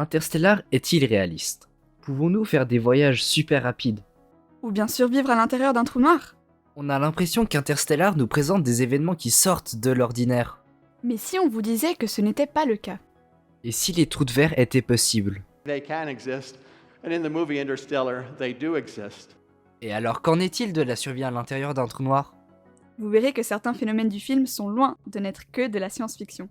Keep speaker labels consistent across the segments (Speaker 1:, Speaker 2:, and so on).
Speaker 1: Interstellar est-il réaliste? Pouvons-nous faire des voyages super rapides?
Speaker 2: Ou bien survivre à l'intérieur d'un trou noir?
Speaker 1: On a l'impression qu'Interstellar nous présente des événements qui sortent de l'ordinaire.
Speaker 2: Mais si on vous disait que ce n'était pas le cas?
Speaker 1: Et si les trous de verre étaient possibles?
Speaker 3: They can exist, and in the movie Interstellar, they do exist.
Speaker 1: Et alors qu'en est-il de la survie à l'intérieur d'un trou noir?
Speaker 2: Vous verrez que certains phénomènes du film sont loin de n'être que de la science-fiction.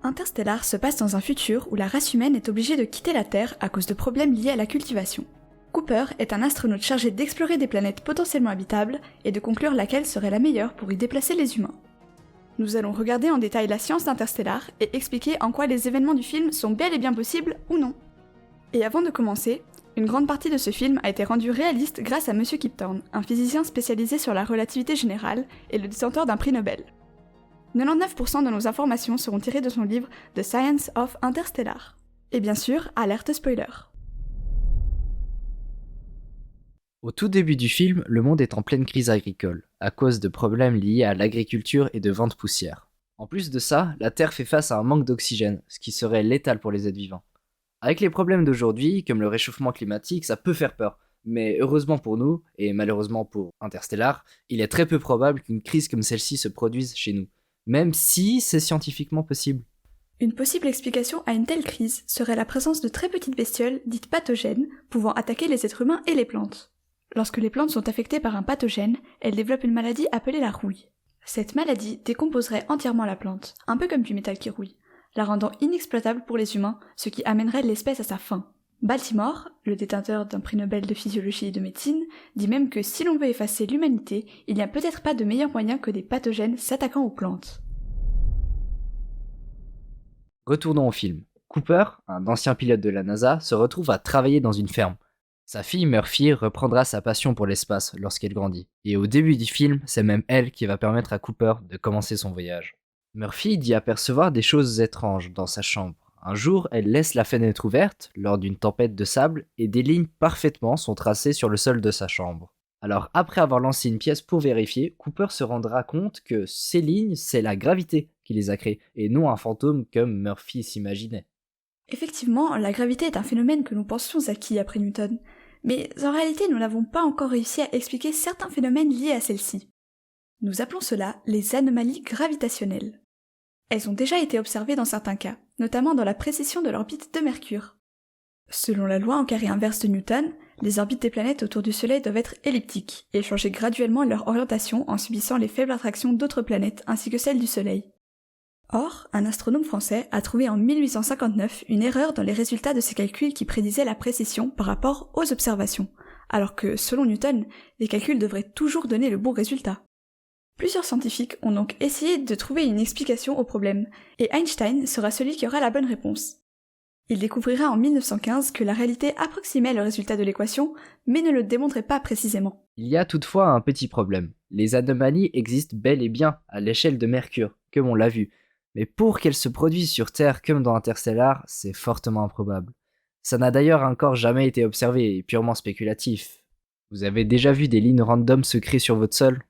Speaker 2: Interstellar se passe dans un futur où la race humaine est obligée de quitter la Terre à cause de problèmes liés à la cultivation. Cooper est un astronaute chargé d'explorer des planètes potentiellement habitables et de conclure laquelle serait la meilleure pour y déplacer les humains. Nous allons regarder en détail la science d'Interstellar et expliquer en quoi les événements du film sont bel et bien possibles ou non. Et avant de commencer, une grande partie de ce film a été rendue réaliste grâce à Monsieur Kip Thorne, un physicien spécialisé sur la relativité générale et le détenteur d'un prix Nobel. 99% de nos informations seront tirées de son livre The Science of Interstellar. Et bien sûr, alerte spoiler.
Speaker 1: Au tout début du film, le monde est en pleine crise agricole, à cause de problèmes liés à l'agriculture et de vents de poussière. En plus de ça, la Terre fait face à un manque d'oxygène, ce qui serait létal pour les êtres vivants. Avec les problèmes d'aujourd'hui, comme le réchauffement climatique, ça peut faire peur. Mais heureusement pour nous, et malheureusement pour Interstellar, il est très peu probable qu'une crise comme celle-ci se produise chez nous, même si c'est scientifiquement possible.
Speaker 2: Une possible explication à une telle crise serait la présence de très petites bestioles dites pathogènes pouvant attaquer les êtres humains et les plantes. Lorsque les plantes sont affectées par un pathogène, elles développent une maladie appelée la rouille. Cette maladie décomposerait entièrement la plante, un peu comme du métal qui rouille, la rendant inexploitable pour les humains, ce qui amènerait l'espèce à sa fin. Baltimore, le détenteur d'un prix Nobel de physiologie et de médecine, dit même que si l'on veut effacer l'humanité, il n'y a peut-être pas de meilleur moyen que des pathogènes s'attaquant aux plantes.
Speaker 1: Retournons au film. Cooper, un ancien pilote de la NASA, se retrouve à travailler dans une ferme. Sa fille Murphy reprendra sa passion pour l'espace lorsqu'elle grandit. Et au début du film, c'est même elle qui va permettre à Cooper de commencer son voyage. Murphy dit apercevoir des choses étranges dans sa chambre. Un jour, elle laisse la fenêtre ouverte lors d'une tempête de sable et des lignes parfaitement sont tracées sur le sol de sa chambre. Alors après avoir lancé une pièce pour vérifier, Cooper se rendra compte que ces lignes, c'est la gravité qui les a créées et non un fantôme comme Murphy s'imaginait.
Speaker 2: Effectivement, la gravité est un phénomène que nous pensions acquis après Newton, mais en réalité nous n'avons pas encore réussi à expliquer certains phénomènes liés à celle-ci. Nous appelons cela les anomalies gravitationnelles. Elles ont déjà été observées dans certains cas, notamment dans la précession de l'orbite de Mercure. Selon la loi en carré inverse de Newton, les orbites des planètes autour du Soleil doivent être elliptiques et changer graduellement leur orientation en subissant les faibles attractions d'autres planètes ainsi que celles du Soleil. Or, un astronome français a trouvé en 1859 une erreur dans les résultats de ses calculs qui prédisaient la précession par rapport aux observations, alors que, selon Newton, les calculs devraient toujours donner le bon résultat. Plusieurs scientifiques ont donc essayé de trouver une explication au problème, et Einstein sera celui qui aura la bonne réponse. Il découvrira en 1915 que la réalité approximait le résultat de l'équation, mais ne le démontrait pas précisément.
Speaker 1: Il y a toutefois un petit problème. Les anomalies existent bel et bien à l'échelle de Mercure, comme on l'a vu. Mais pour qu'elles se produisent sur Terre comme dans Interstellar, c'est fortement improbable. Ça n'a d'ailleurs encore jamais été observé et purement spéculatif. Vous avez déjà vu des lignes random se créer sur votre sol?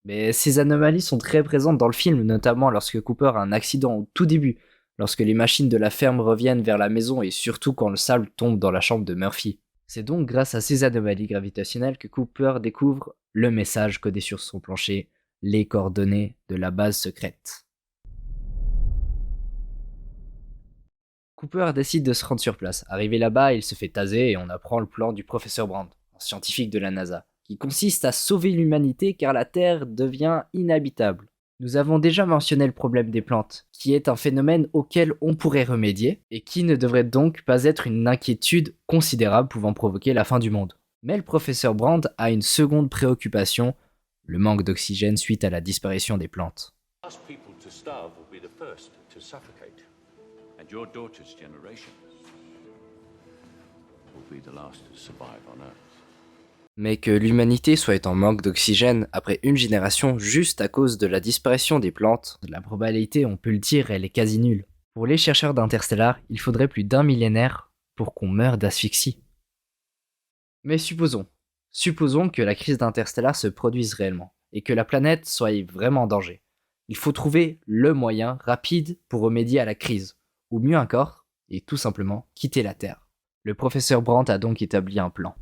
Speaker 1: Mais ces anomalies sont très présentes dans le film, notamment lorsque Cooper a un accident au tout début, lorsque les machines de la ferme reviennent vers la maison et surtout quand le sable tombe dans la chambre de Murphy. C'est donc grâce à ces anomalies gravitationnelles que Cooper découvre le message codé sur son plancher, les coordonnées de la base secrète. Cooper décide de se rendre sur place. Arrivé là-bas, il se fait taser et on apprend le plan du professeur Brand, un scientifique de la NASA, qui consiste à sauver l'humanité car la Terre devient inhabitable. Nous avons déjà mentionné le problème des plantes, qui est un phénomène auquel on pourrait remédier, et qui ne devrait donc pas être une inquiétude considérable pouvant provoquer la fin du monde. Mais le professeur Brand a une seconde préoccupation, le manque d'oxygène suite à la disparition des plantes.
Speaker 4: Last people to starve will be the first to suffocate, and your daughter's generation will be the last to survive on Earth.
Speaker 1: Mais que l'humanité soit en manque d'oxygène après une génération juste à cause de la disparition des plantes, la probabilité, on peut le dire, elle est quasi nulle. Pour les chercheurs d'Interstellar, il faudrait plus d'1 millénaire pour qu'on meure d'asphyxie. Mais supposons que la crise d'Interstellar se produise réellement, et que la planète soit vraiment en danger. Il faut trouver le moyen rapide pour remédier à la crise, ou mieux encore, et tout simplement quitter la Terre. Le professeur Brandt a donc établi un plan.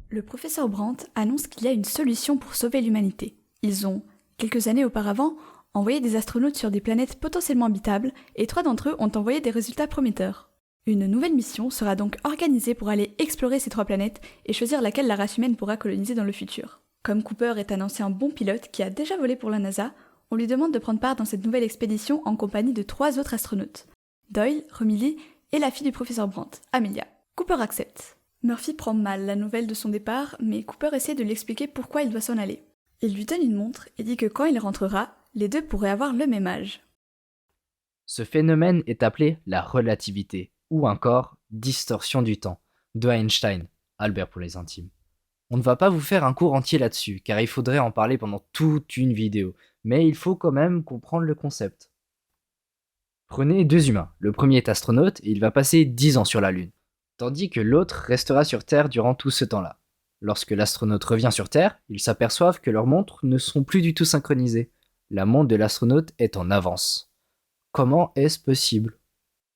Speaker 2: Le professeur Brandt annonce qu'il y a une solution pour sauver l'humanité. Ils ont, quelques années auparavant, envoyé des astronautes sur des planètes potentiellement habitables et 3 d'entre eux ont envoyé des résultats prometteurs. Une nouvelle mission sera donc organisée pour aller explorer ces 3 planètes et choisir laquelle la race humaine pourra coloniser dans le futur. Comme Cooper est un ancien bon pilote qui a déjà volé pour la NASA, on lui demande de prendre part dans cette nouvelle expédition en compagnie de 3 autres astronautes. Doyle, Romilly et la fille du professeur Brandt, Amelia. Cooper accepte. Murphy prend mal la nouvelle de son départ, mais Cooper essaie de lui expliquer pourquoi il doit s'en aller. Il lui donne une montre et dit que quand il rentrera, les deux pourraient avoir le même âge.
Speaker 1: Ce phénomène est appelé la relativité, ou encore distorsion du temps, de Einstein, Albert pour les intimes. On ne va pas vous faire un cours entier là-dessus, car il faudrait en parler pendant toute une vidéo, mais il faut quand même comprendre le concept. Prenez 2 humains, le premier est astronaute et il va passer 10 ans sur la Lune, tandis que l'autre restera sur Terre durant tout ce temps-là. Lorsque l'astronaute revient sur Terre, ils s'aperçoivent que leurs montres ne sont plus du tout synchronisées. La montre de l'astronaute est en avance. Comment est-ce possible ?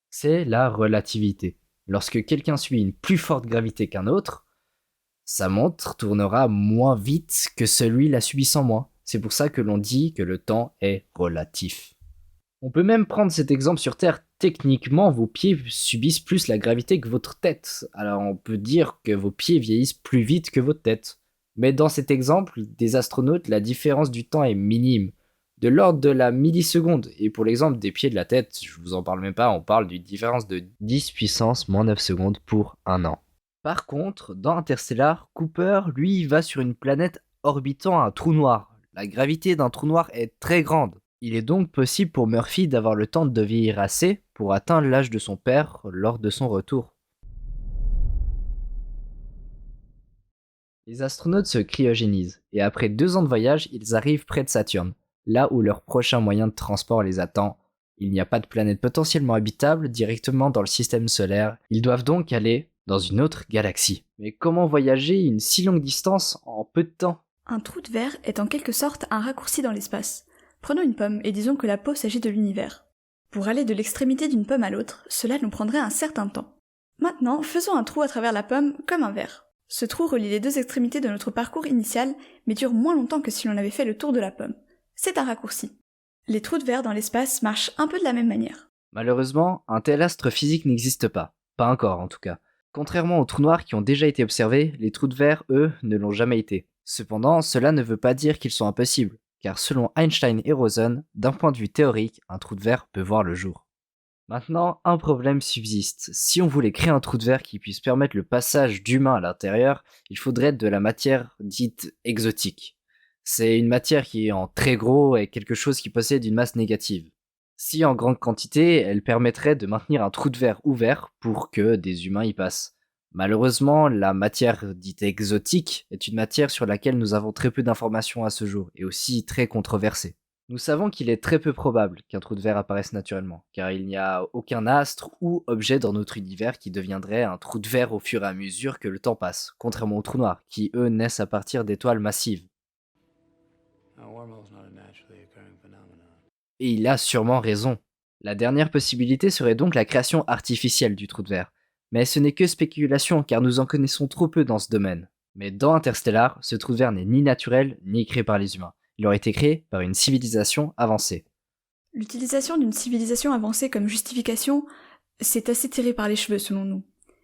Speaker 1: C'est la relativité. Lorsque quelqu'un suit une plus forte gravité qu'un autre, sa montre tournera moins vite que celui la subissant moins. C'est pour ça que l'on dit que le temps est relatif. On peut même prendre cet exemple sur Terre. Techniquement, vos pieds subissent plus la gravité que votre tête. Alors on peut dire que vos pieds vieillissent plus vite que votre tête. Mais dans cet exemple des astronautes, la différence du temps est minime, de l'ordre de la milliseconde. Et pour l'exemple des pieds de la tête, je vous en parle même pas, on parle d'une différence de 10 puissance moins 9 secondes pour 1 an. Par contre, dans Interstellar, Cooper, lui, va sur une planète orbitant un trou noir. La gravité d'un trou noir est très grande. Il est donc possible pour Murphy d'avoir le temps de vieillir assez pour atteindre l'âge de son père lors de son retour. Les astronautes se cryogénisent, et après 2 ans de voyage, ils arrivent près de Saturne, là où leur prochain moyen de transport les attend. Il n'y a pas de planète potentiellement habitable directement dans le système solaire, ils doivent donc aller dans une autre galaxie. Mais comment voyager une si longue distance en peu de temps ?
Speaker 2: Un trou de verre est en quelque sorte un raccourci dans l'espace. Prenons une pomme et disons que la peau s'agit de l'univers. Pour aller de l'extrémité d'une pomme à l'autre, cela nous prendrait un certain temps. Maintenant, faisons un trou à travers la pomme comme un verre. Ce trou relie les 2 extrémités de notre parcours initial, mais dure moins longtemps que si l'on avait fait le tour de la pomme. C'est un raccourci. Les trous de verre dans l'espace marchent un peu de la même manière.
Speaker 1: Malheureusement, un tel astre physique n'existe pas. Pas encore en tout cas. Contrairement aux trous noirs qui ont déjà été observés, les trous de verre, eux, ne l'ont jamais été. Cependant, cela ne veut pas dire qu'ils sont impossibles, car selon Einstein et Rosen, d'un point de vue théorique, un trou de verre peut voir le jour. Maintenant, un problème subsiste. Si on voulait créer un trou de verre qui puisse permettre le passage d'humains à l'intérieur, il faudrait de la matière dite exotique. C'est une matière qui est en très gros et quelque chose qui possède une masse négative. Si en grande quantité, elle permettrait de maintenir un trou de verre ouvert pour que des humains y passent. Malheureusement, la matière dite exotique est une matière sur laquelle nous avons très peu d'informations à ce jour, et aussi très controversée. Nous savons qu'il est très peu probable qu'un trou de verre apparaisse naturellement, car il n'y a aucun astre ou objet dans notre univers qui deviendrait un trou de verre au fur et à mesure que le temps passe, contrairement aux trous noirs, qui eux naissent à partir d'étoiles massives. Et il a sûrement raison. La dernière possibilité serait donc la création artificielle du trou de verre. Mais ce n'est que spéculation car nous en connaissons trop peu dans ce domaine. Mais dans Interstellar, ce trou de verre n'est ni naturel ni créé par les humains. Il aurait été créé par une civilisation avancée.
Speaker 2: L'utilisation d'une civilisation avancée comme justification, c'est assez tiré par les cheveux selon nous.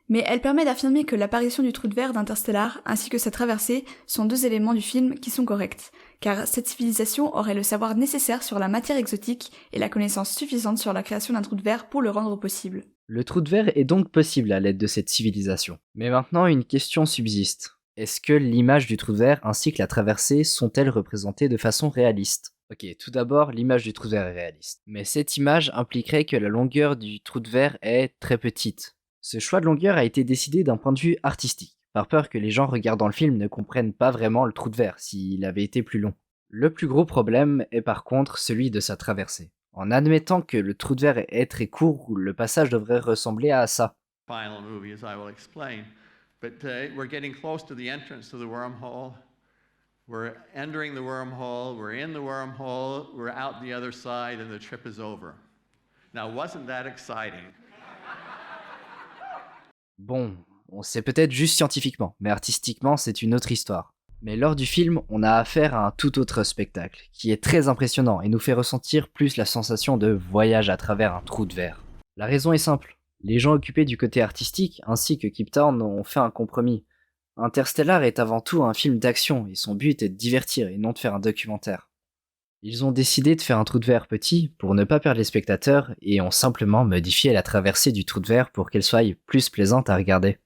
Speaker 2: Mais elle permet d'affirmer que l'apparition du trou de verre d'Interstellar ainsi que sa traversée sont 2 éléments du film qui sont corrects, car cette civilisation aurait le savoir nécessaire sur la matière exotique et la connaissance suffisante sur la création d'un trou de verre pour le rendre possible.
Speaker 1: Le trou de verre est donc possible à l'aide de cette civilisation. Mais maintenant, une question subsiste. Est-ce que l'image du trou de verre ainsi que la traversée sont-elles représentées de façon réaliste ? Ok, tout d'abord, l'image du trou de verre est réaliste. Mais cette image impliquerait que la longueur du trou de verre est très petite. Ce choix de longueur a été décidé d'un point de vue artistique, par peur que les gens regardant le film ne comprennent pas vraiment le trou de verre s'il avait été plus long. Le plus gros problème est par contre celui de sa traversée. En admettant que le trou de verre est très court, le passage devrait ressembler à ça.
Speaker 3: final movie, as I will explain. But we're getting close to the entrance to the wormhole. We're entering the wormhole, we're in the wormhole, we're out the other side, and the trip is over. Now, wasn't that exciting?
Speaker 1: Bon, on sait peut-être juste scientifiquement, mais artistiquement, c'est une autre histoire. Mais lors du film, on a affaire à un tout autre spectacle, qui est très impressionnant et nous fait ressentir plus la sensation de voyage à travers un trou de verre. La raison est simple, les gens occupés du côté artistique, ainsi que Kip Thorne, ont fait un compromis. Interstellar est avant tout un film d'action, et son but est de divertir et non de faire un documentaire. Ils ont décidé de faire un trou de verre petit pour ne pas perdre les spectateurs, et ont simplement modifié la traversée du trou de verre pour qu'elle soit plus plaisante à regarder.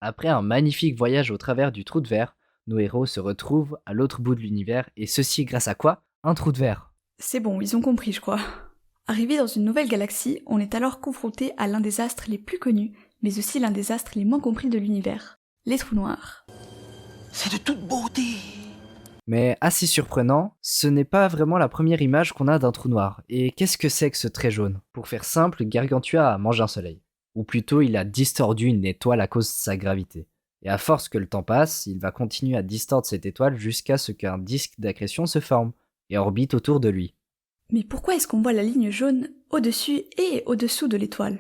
Speaker 1: Après un magnifique voyage au travers du trou de verre, nos héros se retrouvent à l'autre bout de l'univers, et ceci grâce à quoi? Un trou de verre.
Speaker 2: C'est bon, ils ont compris, je crois. Arrivé dans une nouvelle galaxie, on est alors confronté à l'un des astres les plus connus, mais aussi l'un des astres les moins compris de l'univers, les trous noirs.
Speaker 5: C'est de toute beauté.
Speaker 1: Mais assez surprenant, ce n'est pas vraiment la première image qu'on a d'un trou noir. Et qu'est-ce que c'est que ce trait jaune? Pour faire simple, Gargantua a mangé un soleil. Ou plutôt, il a distordu une étoile à cause de sa gravité. Et à force que le temps passe, il va continuer à distordre cette étoile jusqu'à ce qu'un disque d'accrétion se forme et orbite autour de lui.
Speaker 2: Mais pourquoi est-ce qu'on voit la ligne jaune au-dessus et au-dessous de l'étoile?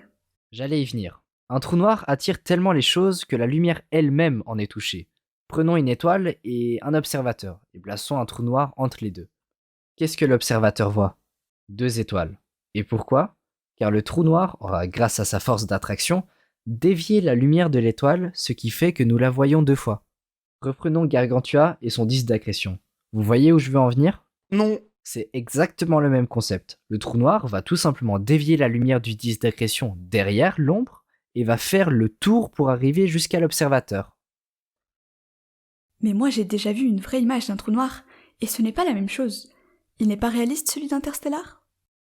Speaker 1: J'allais y venir. Un trou noir attire tellement les choses que la lumière elle-même en est touchée. Prenons une étoile et un observateur, et plaçons un trou noir entre les deux. Qu'est-ce que l'observateur voit? 2 étoiles. Et pourquoi? Car le trou noir aura, grâce à sa force d'attraction, dévié la lumière de l'étoile, ce qui fait que nous la voyons 2 fois. Reprenons Gargantua et son disque d'accrétion. Vous voyez où je veux en venir?
Speaker 5: Non.
Speaker 1: C'est exactement le même concept. Le trou noir va tout simplement dévier la lumière du disque d'accrétion derrière l'ombre et va faire le tour pour arriver jusqu'à l'observateur.
Speaker 2: Mais moi j'ai déjà vu une vraie image d'un trou noir, et ce n'est pas la même chose. Il n'est pas réaliste celui d'Interstellar?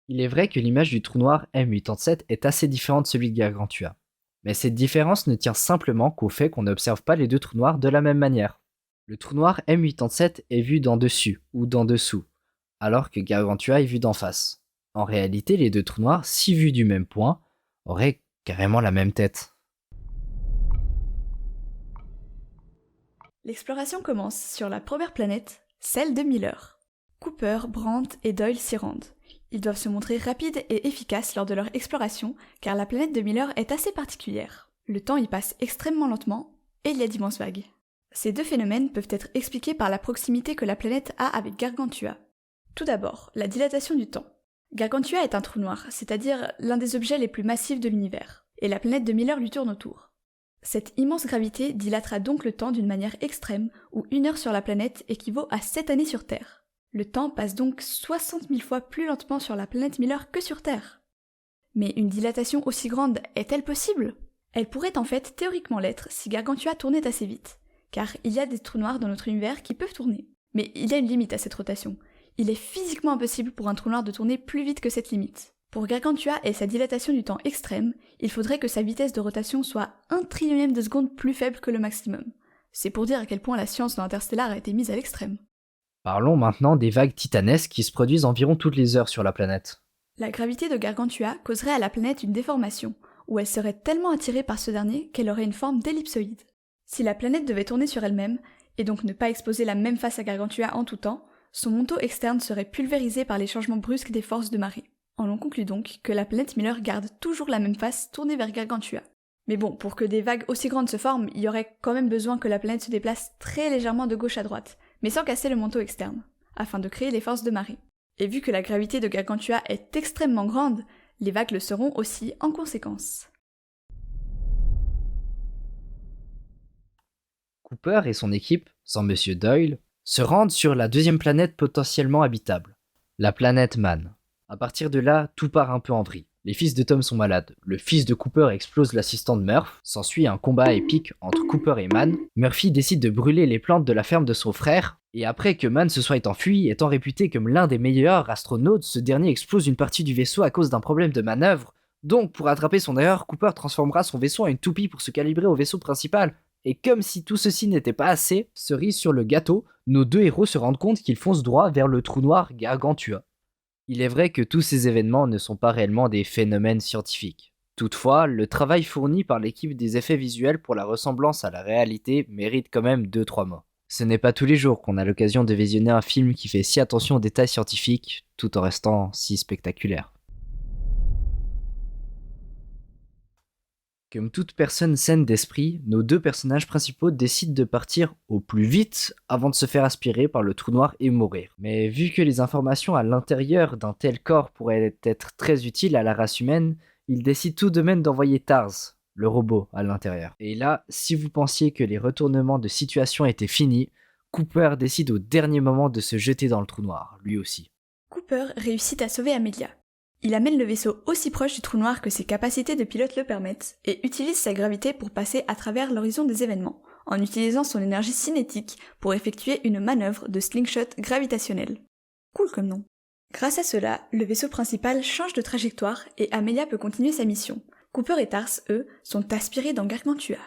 Speaker 1: Il est vrai que l'image du trou noir M87 est assez différente de celui de Gargantua. Mais cette différence ne tient simplement qu'au fait qu'on n'observe pas les 2 trous noirs de la même manière. Le trou noir M87 est vu d'en dessus ou d'en dessous, alors que Gargantua est vu d'en face. En réalité, les 2 trous noirs, si vus du même point, auraient carrément la même tête.
Speaker 2: L'exploration commence sur la première planète, celle de Miller. Cooper, Brandt et Doyle s'y rendent. Ils doivent se montrer rapides et efficaces lors de leur exploration, car la planète de Miller est assez particulière. Le temps y passe extrêmement lentement, et il y a d'immenses vagues. Ces 2 phénomènes peuvent être expliqués par la proximité que la planète a avec Gargantua. Tout d'abord, la dilatation du temps. Gargantua est un trou noir, c'est-à-dire l'un des objets les plus massifs de l'univers, et la planète de Miller lui tourne autour. Cette immense gravité dilatera donc le temps d'une manière extrême, où 1 heure sur la planète équivaut à 7 années sur Terre. Le temps passe donc 60 000 fois plus lentement sur la planète Miller que sur Terre. Mais une dilatation aussi grande est-elle possible? Elle pourrait en fait théoriquement l'être si Gargantua tournait assez vite, car il y a des trous noirs dans notre univers qui peuvent tourner. Mais il y a une limite à cette rotation. Il est physiquement impossible pour un trou noir de tourner plus vite que cette limite. Pour Gargantua et sa dilatation du temps extrême, il faudrait que sa vitesse de rotation soit 1/3 de seconde plus faible que le maximum. C'est pour dire à quel point la science dans Interstellar a été mise à l'extrême.
Speaker 1: Parlons maintenant des vagues titanesques qui se produisent environ toutes les heures sur la planète.
Speaker 2: La gravité de Gargantua causerait à la planète une déformation, où elle serait tellement attirée par ce dernier qu'elle aurait une forme d'ellipsoïde. Si la planète devait tourner sur elle-même, et donc ne pas exposer la même face à Gargantua en tout temps, son manteau externe serait pulvérisé par les changements brusques des forces de marée. On en conclut donc que la planète Miller garde toujours la même face tournée vers Gargantua. Mais bon, pour que des vagues aussi grandes se forment, il y aurait quand même besoin que la planète se déplace très légèrement de gauche à droite, mais sans casser le manteau externe, afin de créer les forces de marée. Et vu que la gravité de Gargantua est extrêmement grande, les vagues le seront aussi en conséquence.
Speaker 1: Cooper et son équipe, sans Monsieur Doyle, se rendent sur la 2e planète potentiellement habitable, la planète Man. À partir de là, tout part un peu en vrille. Les fils de Tom sont malades, le fils de Cooper explose l'assistant de Murph, s'ensuit un combat épique entre Cooper et Man. Murphy décide de brûler les plantes de la ferme de son frère, et après que Man se soit enfui, étant réputé comme l'un des meilleurs astronautes, ce dernier explose une partie du vaisseau à cause d'un problème de manœuvre. Donc, pour rattraper son erreur, Cooper transformera son vaisseau en une toupie pour se calibrer au vaisseau principal. Et comme si tout ceci n'était pas assez, cerise sur le gâteau, nos 2 héros se rendent compte qu'ils foncent droit vers le trou noir Gargantua. Il est vrai que tous ces événements ne sont pas réellement des phénomènes scientifiques. Toutefois, le travail fourni par l'équipe des effets visuels pour la ressemblance à la réalité mérite quand même 2-3 mots. Ce n'est pas tous les jours qu'on a l'occasion de visionner un film qui fait si attention aux détails scientifiques, tout en restant si spectaculaire. Comme toute personne saine d'esprit, nos deux personnages principaux décident de partir au plus vite avant de se faire aspirer par le trou noir et mourir. Mais vu que les informations à l'intérieur d'un tel corps pourraient être très utiles à la race humaine, ils décident tout de même d'envoyer Tars, le robot, à l'intérieur. Et là, si vous pensiez que les retournements de situation étaient finis, Cooper décide au dernier moment de se jeter dans le trou noir, lui aussi.
Speaker 2: Cooper réussit à sauver Amelia. Il amène le vaisseau aussi proche du trou noir que ses capacités de pilote le permettent et utilise sa gravité pour passer à travers l'horizon des événements, en utilisant son énergie cinétique pour effectuer une manœuvre de slingshot gravitationnel. Cool comme nom. Grâce à cela, le vaisseau principal change de trajectoire et Amelia peut continuer sa mission. Cooper et Tars, eux, sont aspirés dans Gargantua.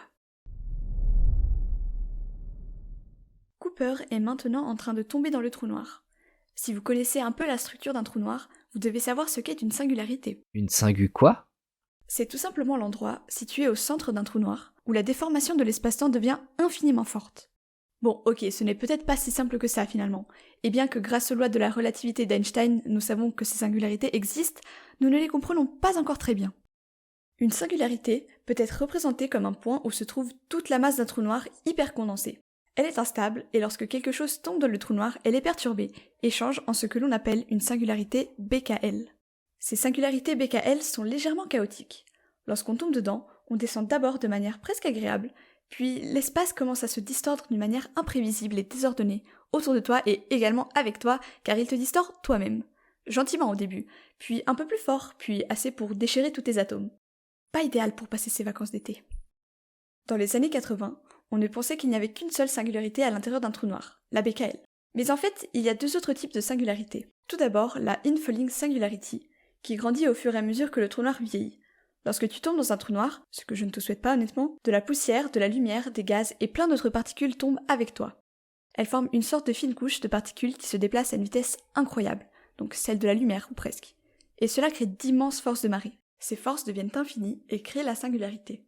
Speaker 2: Cooper est maintenant en train de tomber dans le trou noir. Si vous connaissez un peu la structure d'un trou noir, vous devez savoir ce qu'est une singularité.
Speaker 1: Une singu quoi ?
Speaker 2: C'est tout simplement l'endroit, situé au centre d'un trou noir, où la déformation de l'espace-temps devient infiniment forte. Bon, ok, ce n'est peut-être pas si simple que ça finalement, et bien que grâce aux lois de la relativité d'Einstein, nous savons que ces singularités existent, nous ne les comprenons pas encore très bien. Une singularité peut être représentée comme un point où se trouve toute la masse d'un trou noir hyper condensée. Elle est instable, et lorsque quelque chose tombe dans le trou noir, elle est perturbée, et change en ce que l'on appelle une singularité BKL. Ces singularités BKL sont légèrement chaotiques. Lorsqu'on tombe dedans, on descend d'abord de manière presque agréable, puis l'espace commence à se distordre d'une manière imprévisible et désordonnée, autour de toi et également avec toi, car il te distord toi-même. Gentiment au début, puis un peu plus fort, puis assez pour déchirer tous tes atomes. Pas idéal pour passer ses vacances d'été. Dans les années 80, on ne pensait qu'il n'y avait qu'une seule singularité à l'intérieur d'un trou noir, la BKL. Mais en fait, il y a deux autres types de singularités. Tout d'abord, la infalling singularity, qui grandit au fur et à mesure que le trou noir vieillit. Lorsque tu tombes dans un trou noir, ce que je ne te souhaite pas honnêtement, de la poussière, de la lumière, des gaz et plein d'autres particules tombent avec toi. Elles forment une sorte de fine couche de particules qui se déplacent à une vitesse incroyable, donc celle de la lumière ou presque. Et cela crée d'immenses forces de marée. Ces forces deviennent infinies et créent la singularité.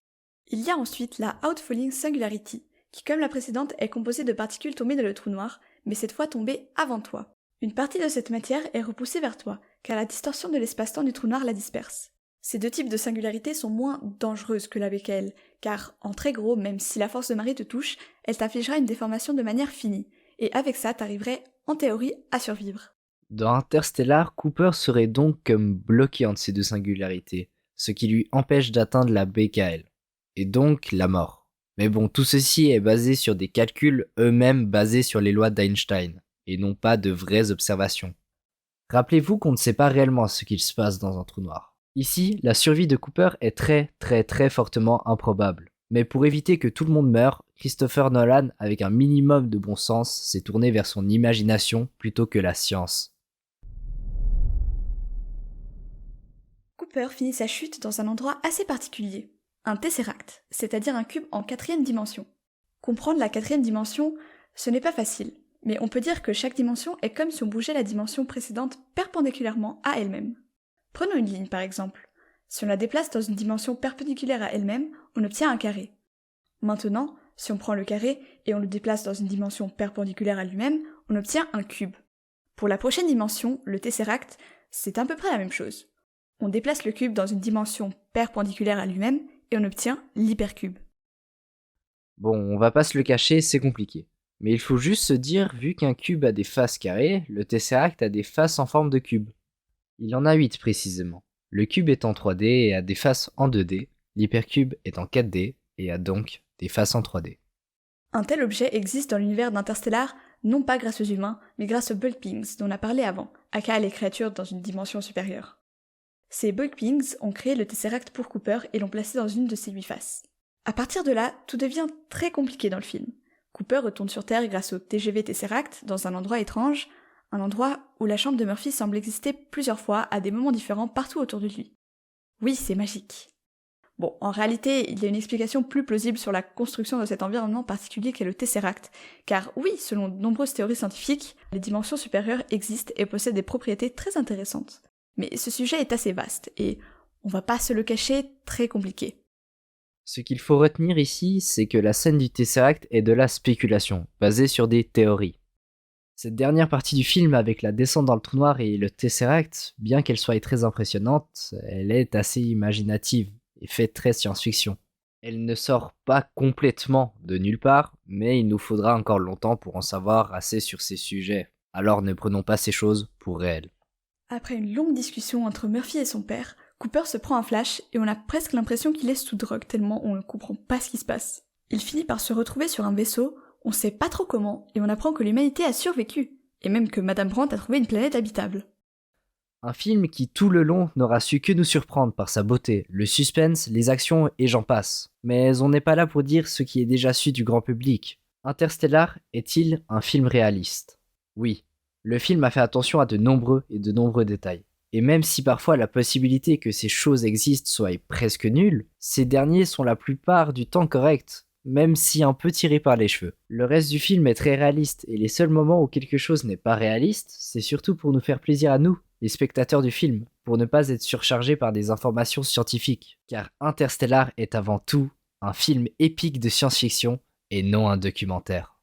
Speaker 2: Il y a ensuite la outfalling singularity, qui comme la précédente est composée de particules tombées dans le trou noir, mais cette fois tombées avant toi. Une partie de cette matière est repoussée vers toi, car la distorsion de l'espace-temps du trou noir la disperse. Ces deux types de singularités sont moins dangereuses que la BKL, car en très gros, même si la force de marée te touche, elle t'infligera une déformation de manière finie, et avec ça t'arriverais, en théorie, à survivre.
Speaker 1: Dans Interstellar, Cooper serait donc comme bloqué entre ces deux singularités, ce qui lui empêche d'atteindre la BKL, et donc la mort. Mais bon, tout ceci est basé sur des calculs eux-mêmes basés sur les lois d'Einstein, et non pas de vraies observations. Rappelez-vous qu'on ne sait pas réellement ce qu'il se passe dans un trou noir. Ici, la survie de Cooper est très fortement improbable. Mais pour éviter que tout le monde meure, Christopher Nolan, avec un minimum de bon sens, s'est tourné vers son imagination plutôt que la science.
Speaker 2: Cooper finit sa chute dans un endroit assez particulier, un tesseract, c'est-à-dire un cube en 4e dimension. Comprendre la 4e dimension, ce n'est pas facile, mais on peut dire que chaque dimension est comme si on bougeait la dimension précédente perpendiculairement à elle-même. Prenons une ligne par exemple. Si on la déplace dans une dimension perpendiculaire à elle-même, on obtient un carré. Maintenant, si on prend le carré et on le déplace dans une dimension perpendiculaire à lui-même, on obtient un cube. Pour la prochaine dimension, le tesseract, c'est à peu près la même chose. On déplace le cube dans une dimension perpendiculaire à lui-même et on obtient l'hypercube.
Speaker 1: Bon, on va pas se le cacher, c'est compliqué. Mais il faut juste se dire, vu qu'un cube a des faces carrées, le tesseract a des faces en forme de cube. Il en a 8 précisément. Le cube est en 3D et a des faces en 2D, l'hypercube est en 4D et a donc des faces en 3D.
Speaker 2: Un tel objet existe dans l'univers d'Interstellar, non pas grâce aux humains, mais grâce aux Bulkpings dont on a parlé avant, aka les créatures dans une dimension supérieure. Ces Bulkpings ont créé le Tesseract pour Cooper et l'ont placé dans une de ses 8 faces. À partir de là, tout devient très compliqué dans le film. Cooper retourne sur Terre grâce au TGV Tesseract dans un endroit étrange, un endroit où la chambre de Murphy semble exister plusieurs fois à des moments différents partout autour de lui. Oui, c'est magique. Bon, en réalité, il y a une explication plus plausible sur la construction de cet environnement particulier qu'est le Tesseract, car oui, selon de nombreuses théories scientifiques, les dimensions supérieures existent et possèdent des propriétés très intéressantes. Mais ce sujet est assez vaste, et, on va pas se le cacher, très compliqué.
Speaker 1: Ce qu'il faut retenir ici, c'est que la scène du Tesseract est de la spéculation, basée sur des théories. Cette dernière partie du film avec la descente dans le trou noir et le Tesseract, bien qu'elle soit très impressionnante, elle est assez imaginative et fait très science-fiction. Elle ne sort pas complètement de nulle part, mais il nous faudra encore longtemps pour en savoir assez sur ces sujets. Alors ne prenons pas ces choses pour réelles.
Speaker 2: Après une longue discussion entre Murphy et son père, Cooper se prend un flash et on a presque l'impression qu'il est sous drogue tellement on ne comprend pas ce qui se passe. Il finit par se retrouver sur un vaisseau, on sait pas trop comment, et on apprend que l'humanité a survécu, et même que Madame Brandt a trouvé une planète habitable.
Speaker 1: Un film qui tout le long n'aura su que nous surprendre par sa beauté, le suspense, les actions et j'en passe. Mais on n'est pas là pour dire ce qui est déjà su du grand public. Interstellar est-il un film réaliste ? Oui, le film a fait attention à de nombreux détails. Et même si parfois la possibilité que ces choses existent soit presque nulle, ces derniers sont la plupart du temps corrects, même si un peu tirés par les cheveux. Le reste du film est très réaliste, et les seuls moments où quelque chose n'est pas réaliste, c'est surtout pour nous faire plaisir à nous, les spectateurs du film, pour ne pas être surchargés par des informations scientifiques. Car Interstellar est avant tout un film épique de science-fiction, et non un documentaire.